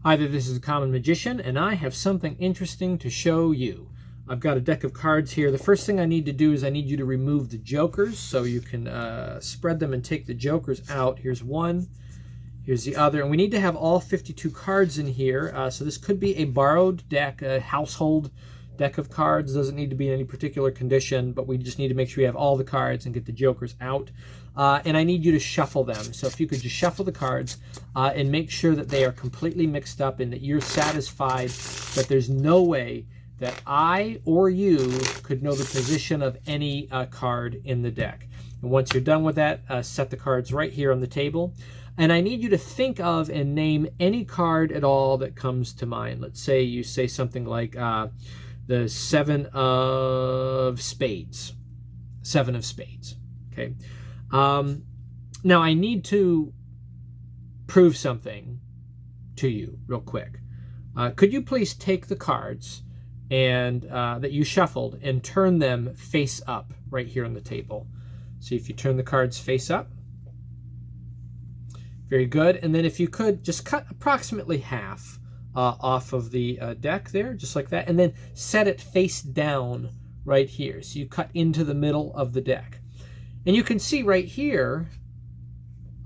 Hi there, this is a Common Magician, and I have something interesting to show you. I've got a deck of cards here. The first thing I need to do is I need you to remove the jokers, so you can spread them and take the jokers out. Here's one, here's the other, and we need to have all 52 cards in here. So this could be a borrowed deck, a household deck of cards. Doesn't need to be in any particular condition, but we just need to make sure we have all the cards and get the jokers out. And I need you to shuffle them. So if you could just shuffle the cards and make sure that they are completely mixed up and that you're satisfied that there's no way that I or you could know the position of any card in the deck. And once you're done with that, set the cards right here on the table. And I need you to think of and name any card at all that comes to mind. Let's say you say something like the Seven of Spades. Seven of Spades. Okay. Now I need to prove something to you real quick. Could you please take the cards and that you shuffled and turn them face up right here on the table? So if you turn the cards face up, very good. And then if you could just cut approximately half off of the deck there, just like that, and then set it face down right here. So you cut into the middle of the deck. And you can see right here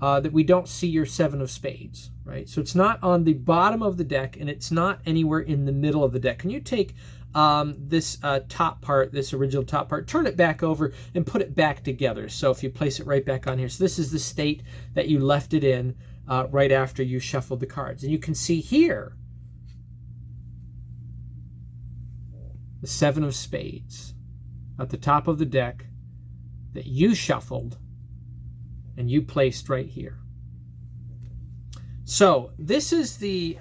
that we don't see your Seven of Spades, right? So it's not on the bottom of the deck, and it's not anywhere in the middle of the deck. Can you take this top part, this original top part, turn it back over and put it back together? So if you place it right back on here. So this is the state that you left it in right after you shuffled the cards. And you can see here the Seven of Spades at the top of the deck that you shuffled and you placed right here. So this is the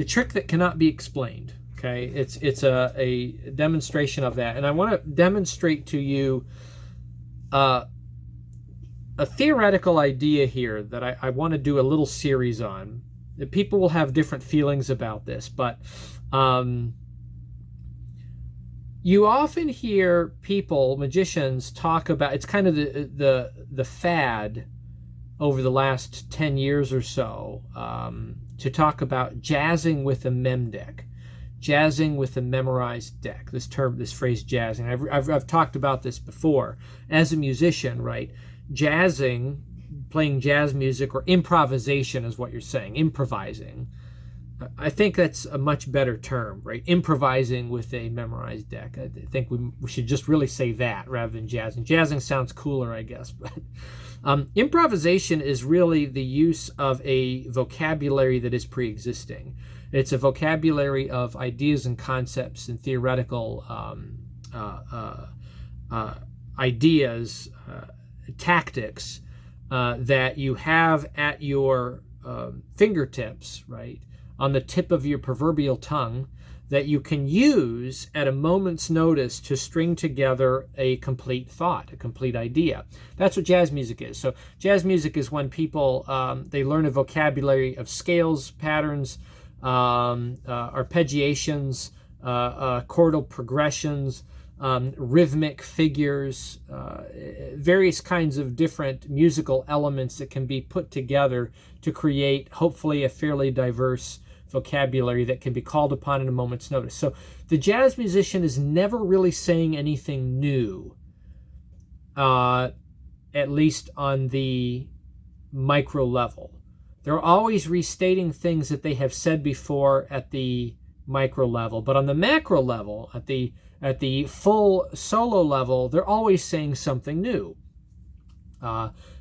trick that cannot be explained. Okay, it's a demonstration of that, and I want to demonstrate to you a theoretical idea here that I want to do a little series on. People will have different feelings about this, but you often hear people, magicians, talk about, it's kind of the fad over the last 10 years or so, to talk about jazzing with a mem deck, jazzing with a memorized deck. This phrase jazzing, I've talked about this before. As a musician, right, jazzing, playing jazz music, or improvisation is what you're saying, improvising. I think that's a much better term, right? Improvising with a memorized deck. I think we should just really say that rather than jazzing. Jazzing sounds cooler, I guess. But improvisation is really the use of a vocabulary that is pre-existing. It's a vocabulary of ideas and concepts and theoretical ideas, tactics that you have at your fingertips, right? On the tip of your proverbial tongue, that you can use at a moment's notice to string together a complete thought, a complete idea. That's what jazz music is. So jazz music is when people, they learn a vocabulary of scales, patterns, arpeggiations, chordal progressions, rhythmic figures, various kinds of different musical elements that can be put together to create, hopefully, a fairly diverse vocabulary that can be called upon in a moment's notice. So the jazz musician is never really saying anything new, at least on the micro level. They're always restating things that they have said before at the micro level, but on the macro level, at the full solo level, they're always saying something new.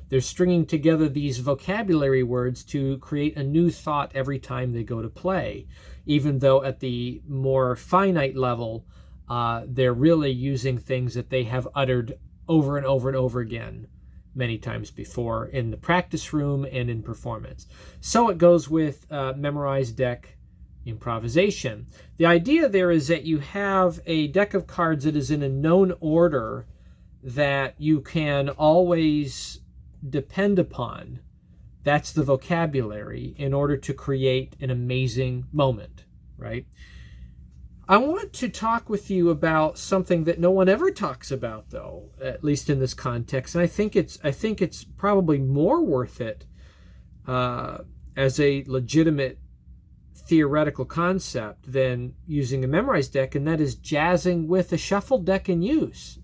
They're stringing together these vocabulary words to create a new thought every time they go to play, even though at the more finite level, they're really using things that they have uttered over and over and over again many times before in the practice room and in performance. So it goes with memorized deck improvisation. The idea there is that you have a deck of cards that is in a known order that you can always depend upon. That's the vocabulary in order to create an amazing moment, right? I want to talk with you about something that no one ever talks about, though, at least in this context. And I think it's probably more worth it as a legitimate theoretical concept than using a memorized deck, and that is jazzing with a shuffled deck in use,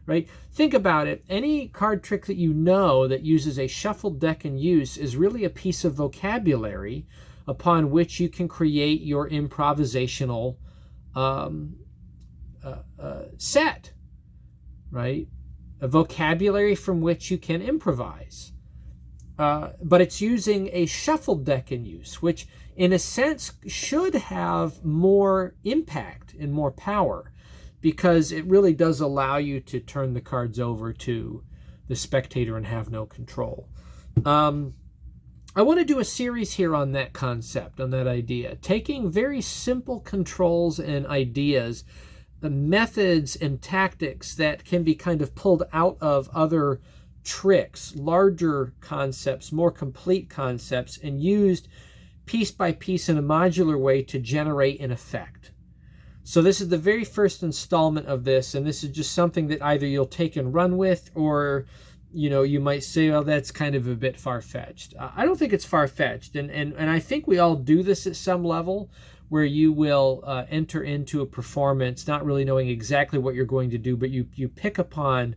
right? Think about it. Any card trick that you know that uses a shuffled deck in use is really a piece of vocabulary upon which you can create your improvisational set, right? A vocabulary from which you can improvise. But it's using a shuffled deck in use, which in a sense should have more impact and more power, because it really does allow you to turn the cards over to the spectator and have no control. I want to do a series here on that concept, on that idea, taking very simple controls and ideas, the methods and tactics that can be kind of pulled out of other tricks, larger concepts, more complete concepts, and used piece by piece in a modular way to generate an effect. So this is the very first installment of this, and this is just something that either you'll take and run with, or you might say, well, that's kind of a bit far-fetched. I don't think it's far-fetched, and I think we all do this at some level, where you will enter into a performance not really knowing exactly what you're going to do, but you pick upon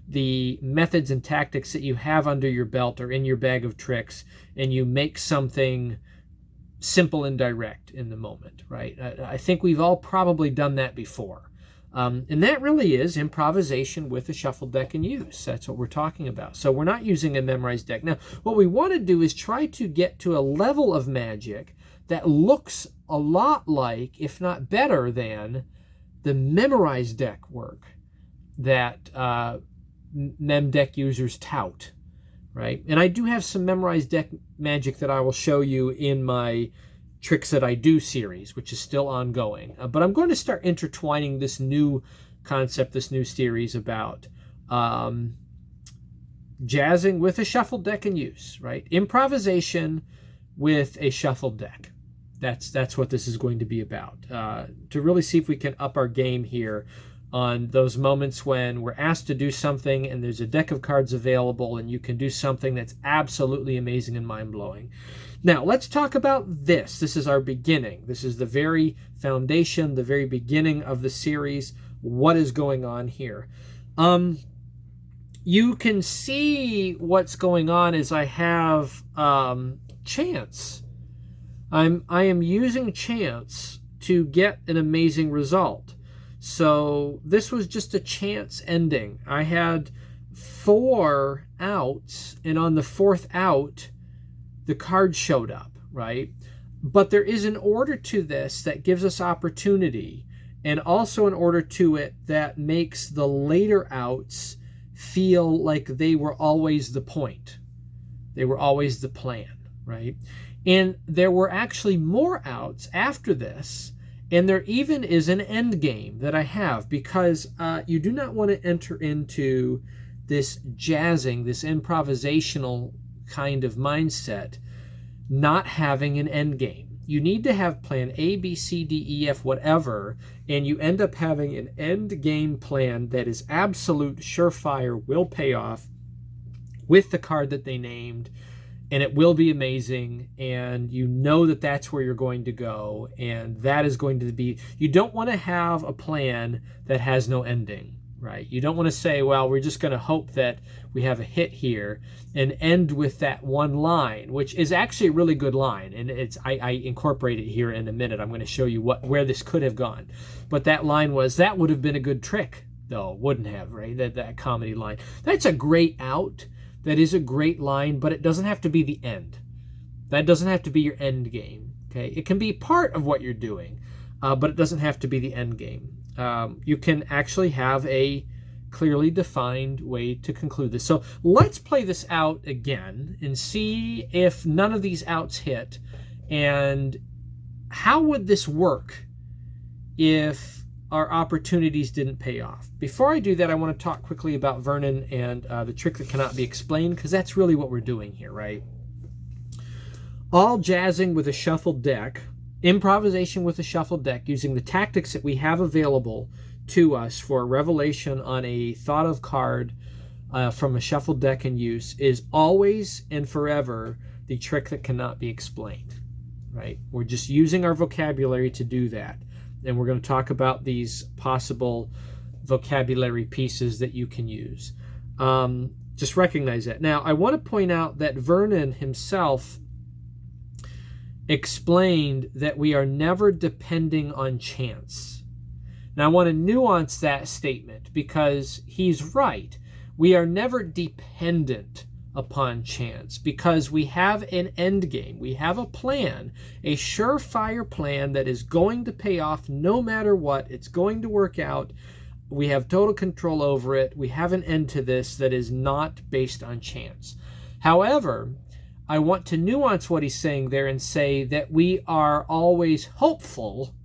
the methods and tactics that you have under your belt or in your bag of tricks, and you make something simple and direct in the moment, right? I think we've all probably done that before. And that really is improvisation with a shuffled deck in use. That's what we're talking about. So we're not using a memorized deck. Now, what we want to do is try to get to a level of magic that looks a lot like, if not better than, the memorized deck work that mem deck users tout, right? And I do have some memorized deck magic that I will show you in my Tricks That I Do series, which is still ongoing. But I'm going to start intertwining this new concept, this new series about jazzing with a shuffled deck in use, right? Improvisation with a shuffled deck. That's what this is going to be about, to really see if we can up our game here on those moments when we're asked to do something and there's a deck of cards available and you can do something that's absolutely amazing and mind-blowing. Now, let's talk about this. This is our beginning. This is the very foundation, the very beginning of the series. What is going on here? You can see what's going on as I have chance. I am using chance to get an amazing result. So this was just a chance ending. I had 4 outs, and on the 4th out, the card showed up, right? But there is an order to this that gives us opportunity, and also an order to it that makes the later outs feel like they were always the point. They were always the plan, right? And there were actually more outs after this, and there even is an end game that I have, because you do not want to enter into this jazzing, this improvisational kind of mindset, not having an end game. You need to have plan A, B, C, D, E, F, whatever, and you end up having an end game plan that is absolute, surefire, will pay off with the card that they named, and it will be amazing, and you know that that's where you're going to go, and that is going to be... You don't want to have a plan that has no ending, right? You don't want to say, well, we're just going to hope that we have a hit here and end with that one line, which is actually a really good line, and I incorporate it here in a minute. I'm going to show you where this could have gone. But that line was, that would have been a good trick, though, wouldn't have, right? That comedy line. That's a great out. That is a great line, but it doesn't have to be the end. That doesn't have to be your end game, okay? It can be part of what you're doing, but it doesn't have to be the end game. You can actually have a clearly defined way to conclude this. So let's play this out again and see if none of these outs hit, and how would this work if our opportunities didn't pay off. Before I do that, I want to talk quickly about Vernon and the trick that cannot be explained, because that's really what we're doing here, right? All jazzing with a shuffled deck, improvisation with a shuffled deck, using the tactics that we have available to us for a revelation on a thought-of card from a shuffled deck in use, is always and forever the trick that cannot be explained, right? We're just using our vocabulary to do that. And we're going to talk about these possible vocabulary pieces that you can use. Just recognize that. Now, I want to point out that Vernon himself explained that we are never depending on chance. Now, I want to nuance that statement because he's right. We are never dependent upon chance because we have an end game. We have a plan, a surefire plan that is going to pay off no matter what. It's going to work out. We have total control over it. We have an end to this that is not based on chance. However, I want to nuance what he's saying there and say that we are always hopeful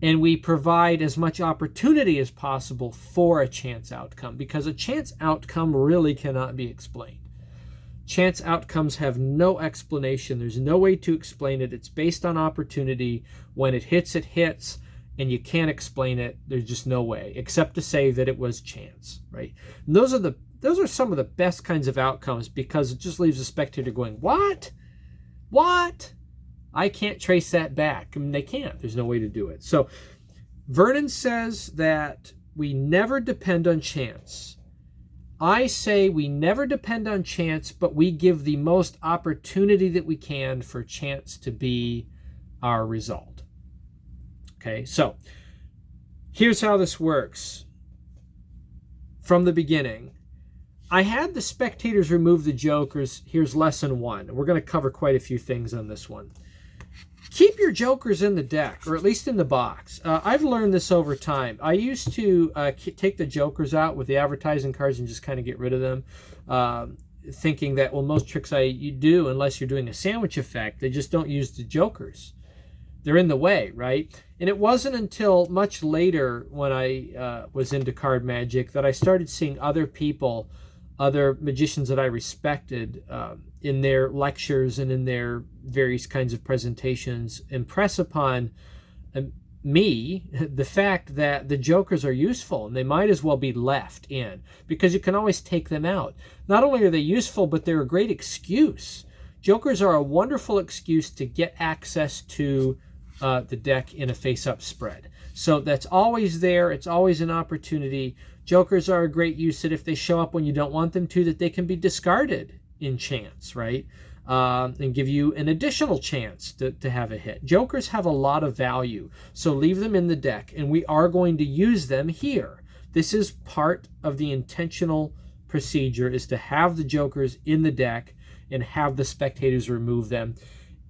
and we provide as much opportunity as possible for a chance outcome, because a chance outcome really cannot be explained. Chance outcomes have no explanation. There's no way to explain it. It's based on opportunity. When it hits, and you can't explain it. There's just no way, except to say that it was chance, right? And those are some of the best kinds of outcomes, because it just leaves the spectator going, what? I can't trace that back. I mean, they can't. There's no way to do it. So Vernon says that we never depend on chance. I say we never depend on chance, but we give the most opportunity that we can for chance to be our result. Okay, so here's how this works. From the beginning, I had the spectators remove the jokers. Here's lesson 1. We're going to cover quite a few things on this one. Keep your jokers in the deck, or at least in the box. I've learned this over time. I used to take the jokers out with the advertising cards and just kind of get rid of them, thinking that, well, most tricks you do, unless you're doing a sandwich effect, they just don't use the jokers. They're in the way, right? And it wasn't until much later when I was into card magic that I started seeing other people, other magicians that I respected, in their lectures and in their various kinds of presentations, impress upon me the fact that the jokers are useful and they might as well be left in, because you can always take them out. Not only are they useful, but they're a great excuse. Jokers are a wonderful excuse to get access to the deck in a face-up spread. So that's always there. It's always an opportunity. Jokers are a great use that if they show up when you don't want them to, that they can be discarded in chance, right? And give you an additional chance to have a hit. Jokers have a lot of value, so leave them in the deck, and we are going to use them here. This is part of the intentional procedure, is to have the jokers in the deck and have the spectators remove them.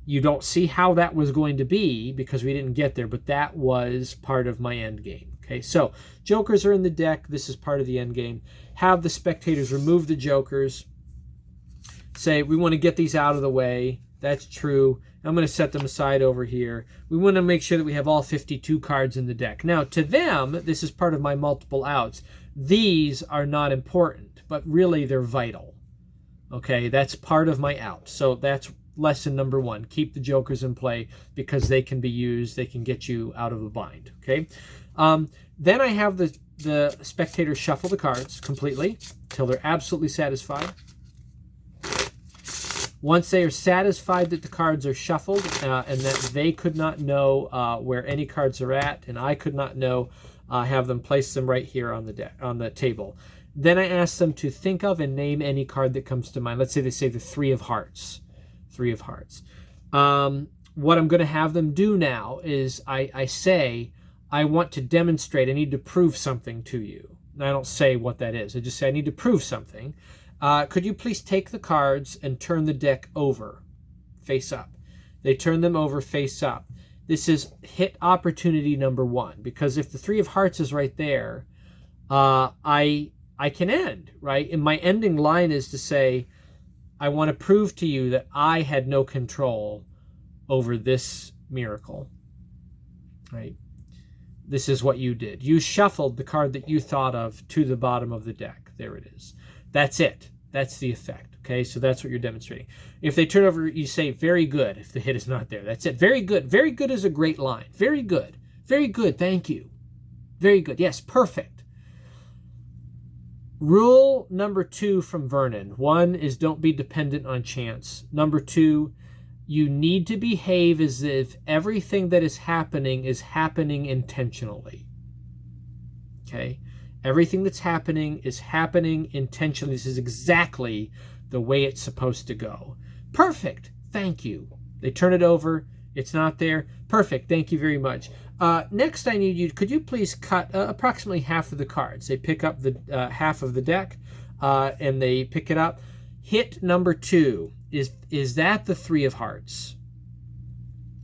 You don't see how that was going to be because we didn't get there, but that was part of my end game. Okay, so jokers are in the deck. This is part of the end game. Have the spectators remove the jokers. Say, we want to get these out of the way. That's true. I'm going to set them aside over here. We want to make sure that we have all 52 cards in the deck. Now, to them, this is part of my multiple outs. These are not important, but really they're vital. Okay, that's part of my out. So that's lesson number 1. Keep the jokers in play because they can be used. They can get you out of a bind. Okay. Then I have the spectators shuffle the cards completely till they're absolutely satisfied. Once they are satisfied that the cards are shuffled and that they could not know where any cards are at, and I could not know, have them place them right here on the table. Then I ask them to think of and name any card that comes to mind. Let's say they say the 3 of hearts. 3 of hearts. What I'm going to have them do now is I say, I want to demonstrate, I need to prove something to you. And I don't say what that is. I just say, I need to prove something. Could you please take the cards and turn the deck over, face up? They turn them over, face up. This is hit opportunity number 1, because if the 3 of hearts is right there, I can end, right? And my ending line is to say, I want to prove to you that I had no control over this miracle, right? This is what you did. You shuffled the card that you thought of to the bottom of the deck. There it is. That's it. That's the effect. Okay, so that's what you're demonstrating. If they turn over, you say, very good, if the hit is not there. That's it. Very good. Very good is a great line. Very good. Very good. Thank you. Very good. Yes, perfect. Rule number 2 from Vernon. 1 is don't be dependent on chance. Number 2, you need to behave as if everything that is happening intentionally. Okay? Everything that's happening is happening intentionally. This is exactly the way it's supposed to go. Perfect. Thank you. They turn it over. It's not there. Perfect. Thank you very much. Next, I need you, could you please cut approximately half of the cards? They pick up the half of the deck, and they pick it up. Hit number 2. Is that the 3 of hearts?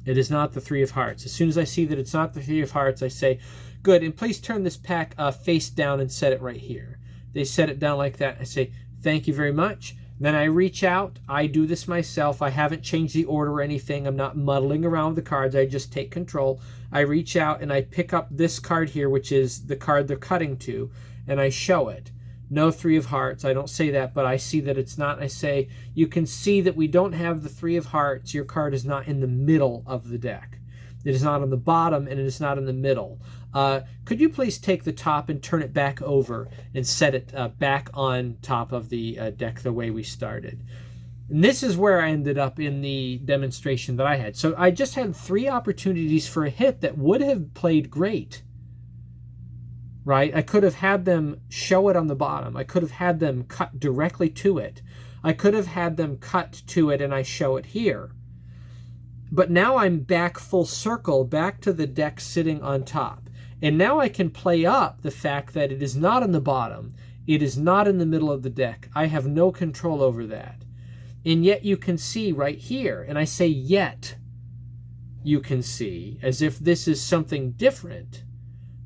It is not the 3 of hearts. As soon as I see that it's not the 3 of hearts, I say, good, and please turn this pack face down and set it right here. They set it down like that. I say, thank you very much. Then I reach out. I do this myself. I haven't changed the order or anything. I'm not muddling around with the cards. I just take control. I reach out and I pick up this card here, which is the card they're cutting to, and I show it. No 3 of hearts. I don't say that, but I see that it's not. I say, you can see that we don't have the 3 of hearts. Your card is not in the middle of the deck. It is not on the bottom, and it is not in the middle. Could you please take the top and turn it back over and set it back on top of the deck the way we started? And this is where I ended up in the demonstration that I had. So I just had 3 opportunities for a hit that would have played great. Right? I could have had them show it on the bottom. I could have had them cut directly to it. I could have had them cut to it and I show it here. But now I'm back full circle, back to the deck sitting on top. And now I can play up the fact that it is not on the bottom. It is not in the middle of the deck. I have no control over that. And yet you can see right here, and I say yet you can see, as if this is something different.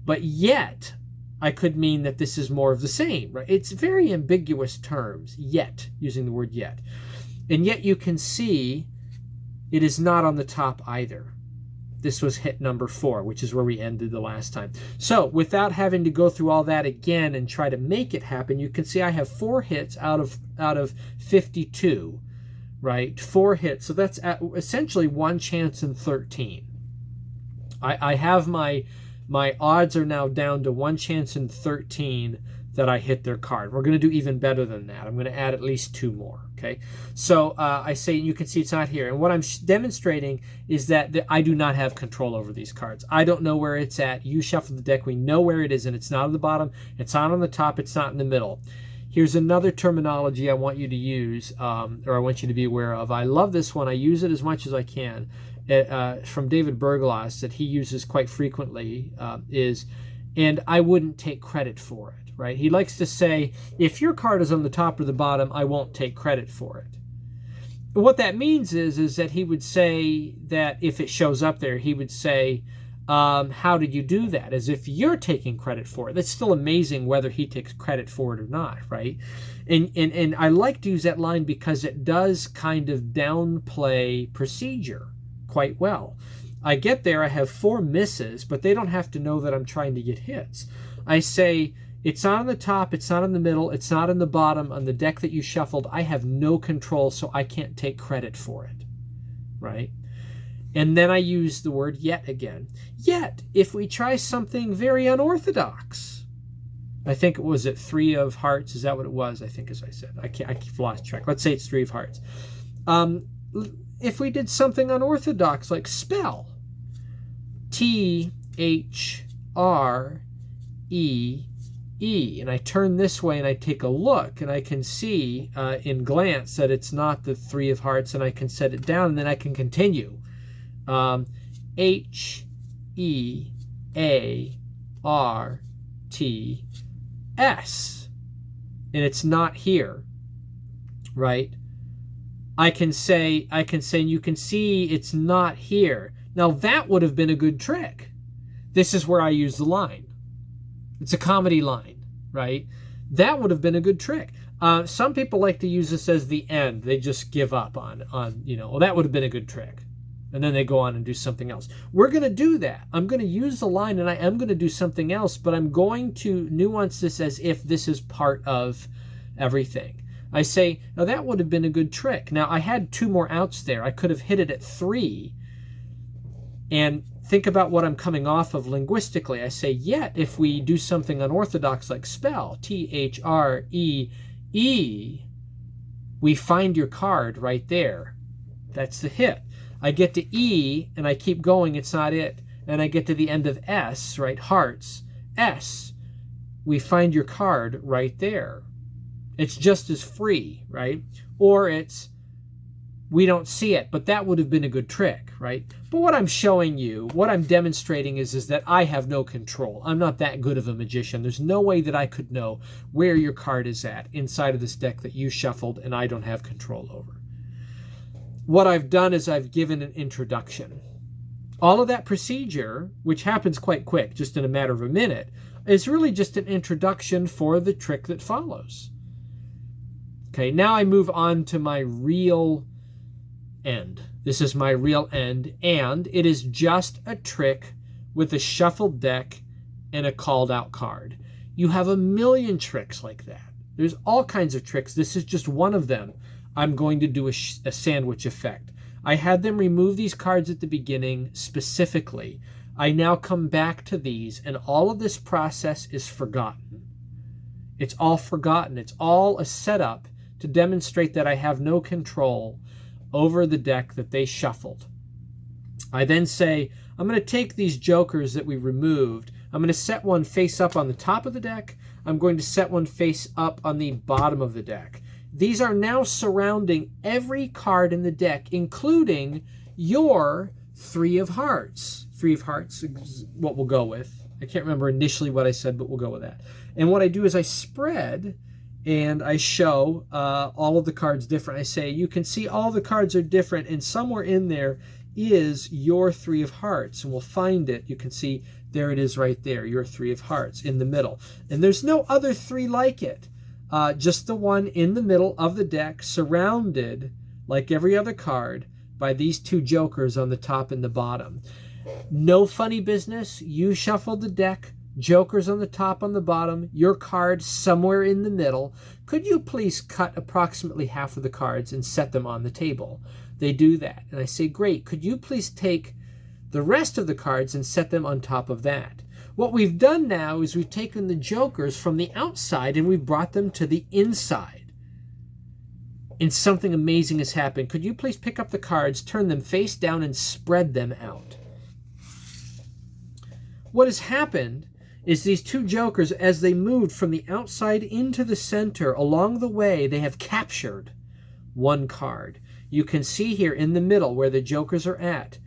But yet, I could mean that this is more of the same, right? It's very ambiguous terms, yet, using the word yet. And yet you can see it is not on the top either. This was hit number 4, which is where we ended the last time. So without having to go through all that again and try to make it happen, you can see I have 4 hits out of 52, right? 4 hits. So that's essentially 1 chance in 13. I have my odds are now down to 1 chance in 13 that I hit their card. We're going to do even better than that. I'm going to add at least 2 more, okay? So I say, you can see it's not here. And what I'm demonstrating is that I do not have control over these cards. I don't know where it's at. You shuffle the deck. We know where it is, and it's not on the bottom. It's not on the top. It's not in the middle. Here's another terminology I want you to use, or I want you to be aware of. I love this one. I use it as much as I can. From David Berglas that he uses quite frequently is, and I wouldn't take credit for it. Right? He likes to say, if your card is on the top or the bottom, I won't take credit for it. What that means is that he would say that if it shows up there, he would say, how did you do that? As if you're taking credit for it. That's still amazing whether he takes credit for it or not, right? And I like to use that line because it does kind of downplay procedure quite well. I get there, I have 4 misses, but they don't have to know that I'm trying to get hits. I say, it's not on the top, it's not in the middle, it's not in the bottom. On the deck that you shuffled, I have no control, so I can't take credit for it, right? And then I use the word yet again. Yet, if we try something very unorthodox, I think it was at 3 of hearts, is that what it was? I think, as I said, I've lost track. Let's say it's 3 of hearts. If we did something unorthodox, like spell, T-H-R-E-E, and I turn this way and I take a look and I can see in glance that it's not the 3 of hearts, and I can set it down and then I can continue. H-E-A-R-T-S, and it's not here, right? I can say, you can see it's not here. Now that would have been a good trick. This is where I use the line. It's a comedy line, right? That would have been a good trick. Some people like to use this as the end. They just give up on well, that would have been a good trick. And then they go on and do something else. We're going to do that. I'm going to use the line and I am going to do something else, but I'm going to nuance this as if this is part of everything. I say, now that would have been a good trick. Now I had 2 more outs there. I could have hit it at 3. And think about what I'm coming off of linguistically. I say, yet, if we do something unorthodox like spell, T-H-R-E-E, we find your card right there. That's the hit. I get to E, and I keep going, it's not it. And I get to the end of S, right, hearts, S, we find your card right there. It's just as free, right? Or it's, we don't see it, but that would have been a good trick, right? But what I'm showing you, what I'm demonstrating is that I have no control. I'm not that good of a magician. There's no way that I could know where your card is at inside of this deck that you shuffled and I don't have control over. What I've done is I've given an introduction. All of that procedure, which happens quite quick, just in a matter of a minute, is really just an introduction for the trick that follows. Okay, now I move on to my real end. This is my real end, and it is just a trick with a shuffled deck and a called out card. You have a million tricks like that. There's all kinds of tricks. This is just one of them. I'm going to do a sandwich effect. I had them remove these cards at the beginning specifically. I now come back to these, and all of this process is forgotten. It's all forgotten. It's all a setup to demonstrate that I have no control over the deck that they shuffled. I then say, I'm going to take these jokers that we removed. I'm going to set one face up on the top of the deck. I'm going to set one face up on the bottom of the deck. These are now surrounding every card in the deck, including your 3 of hearts. 3 of hearts is what we'll go with. I can't remember initially what I said, but we'll go with that. And what I do is I spread and I show all of the cards different. I say, you can see all the cards are different, and somewhere in there is your 3 of hearts, and we'll find it. You can see there it is right there, your 3 of hearts in the middle. And there's no other 3 like it. Just the one in the middle of the deck, surrounded, like every other card, by these 2 jokers on the top and the bottom. No funny business. You shuffled the deck, jokers on the top, on the bottom, your card somewhere in the middle. Could you please cut approximately half of the cards and set them on the table? They do that. And I say, great. Could you please take the rest of the cards and set them on top of that? What we've done now is we've taken the jokers from the outside and we've brought them to the inside. And something amazing has happened. Could you please pick up the cards, turn them face down, and spread them out? What has happened is these 2 jokers, as they moved from the outside into the center, along the way, they have captured 1 card. You can see here in the middle where the jokers are at,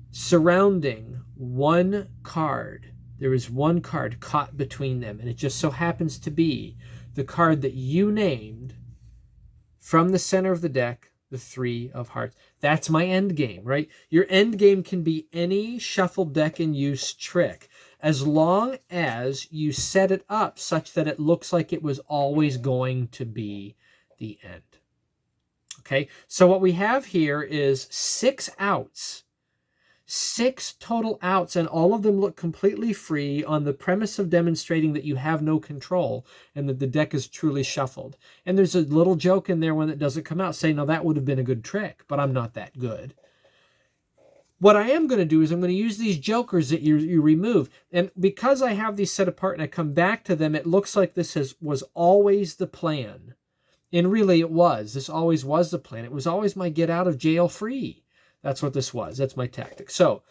surrounding 1 card. There is 1 card caught between them, and it just so happens to be the card that you named from the center of the deck, the 3 of hearts. That's my end game, right? Your end game can be any shuffled deck in use trick, as long as you set it up such that it looks like it was always going to be the end. Okay, so what we have here is 6 outs. 6 total outs, and all of them look completely free on the premise of demonstrating that you have no control and that the deck is truly shuffled. And there's a little joke in there when it doesn't come out saying, no, that would have been a good trick, but I'm not that good. What I am going to do is I'm going to use these jokers that you remove. And because I have these set apart and I come back to them, it looks like this was always the plan. And really it was. This always was the plan. It was always my get out of jail free. That's what this was. That's my tactic. So,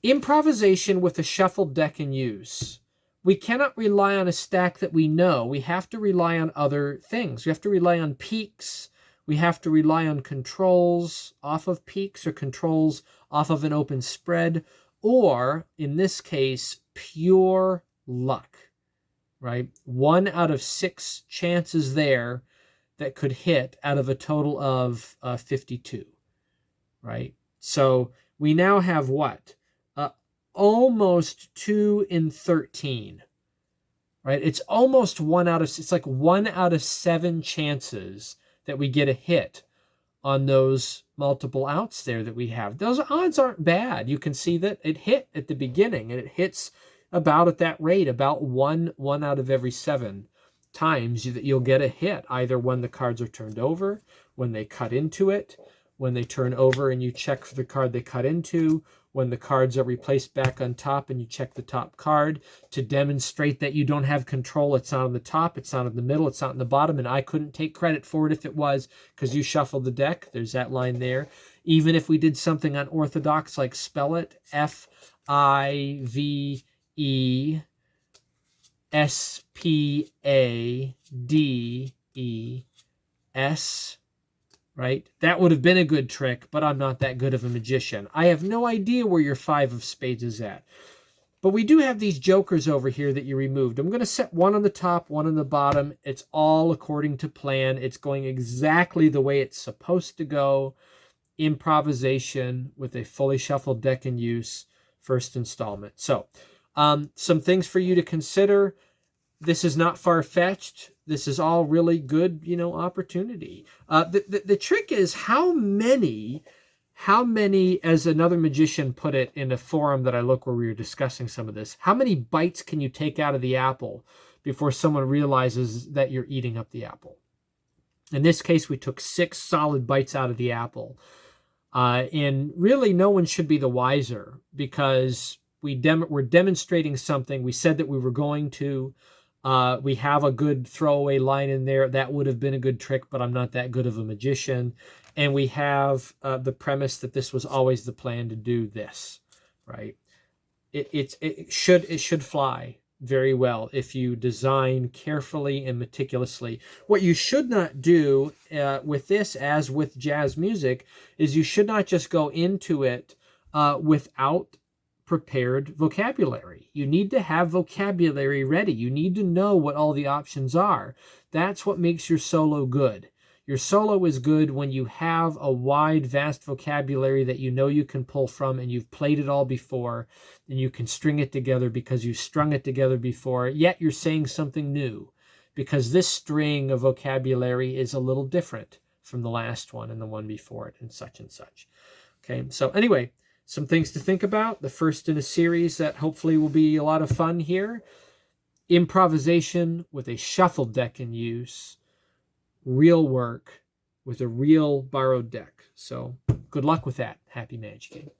improvisation with a shuffled deck in use. We cannot rely on a stack that we know. We have to rely on other things. We have to rely on peaks. We have to rely on controls off of peaks or controls off of an open spread. Or, in this case, pure luck. Right? 1 out of 6 chances there that could hit out of a total of 52. Right? So we now have what? Almost 2 in 13. Right? It's almost 1 out of, it's like 1 out of 7 chances that we get a hit on those multiple outs there that we have. Those odds aren't bad. You can see that it hit at the beginning, and it hits about at that rate, about 1 out of every 7 times that you'll get a hit, either when the cards are turned over, when they cut into it, when they turn over and you check for the card they cut into, when the cards are replaced back on top and you check the top card to demonstrate that you don't have control. It's not on the top, it's not in the middle, it's not in the bottom, and I couldn't take credit for it if it was, because you shuffled the deck. There's that line there. Even if we did something unorthodox like spell it, Fivespades, right? That would have been a good trick, but I'm not that good of a magician. I have no idea where your 5 of spades is at. But we do have these jokers over here that you removed. I'm going to set one on the top, one on the bottom. It's all according to plan. It's going exactly the way it's supposed to go. Improvisation with a fully shuffled deck in use, first installment. So, some things for you to consider. This is not far-fetched. This is all really good, opportunity. The trick is how many, as another magician put it in a forum that I look where we were discussing some of this, how many bites can you take out of the apple before someone realizes that you're eating up the apple? In this case, we took 6 solid bites out of the apple. And really no one should be the wiser, because we're demonstrating something. We said that we were going to. We have a good throwaway line in there. That would have been a good trick, but I'm not that good of a magician. And we have the premise that this was always the plan to do this, right? It should fly very well if you design carefully and meticulously. What you should not do with this, as with jazz music, is you should not just go into it without prepared vocabulary. You need to have vocabulary ready. You need to know what all the options are. That's what makes your solo good. Your solo is good when you have a wide, vast vocabulary that you know you can pull from, and you've played it all before, and you can string it together because you strung it together before, yet you're saying something new, because this string of vocabulary is a little different from the last one and the one before it, and such and such. Okay, so anyway, some things to think about. The first in a series that hopefully will be a lot of fun here. Improvisation with a shuffled deck in use. Real work with a real borrowed deck. So good luck with that. Happy magicking.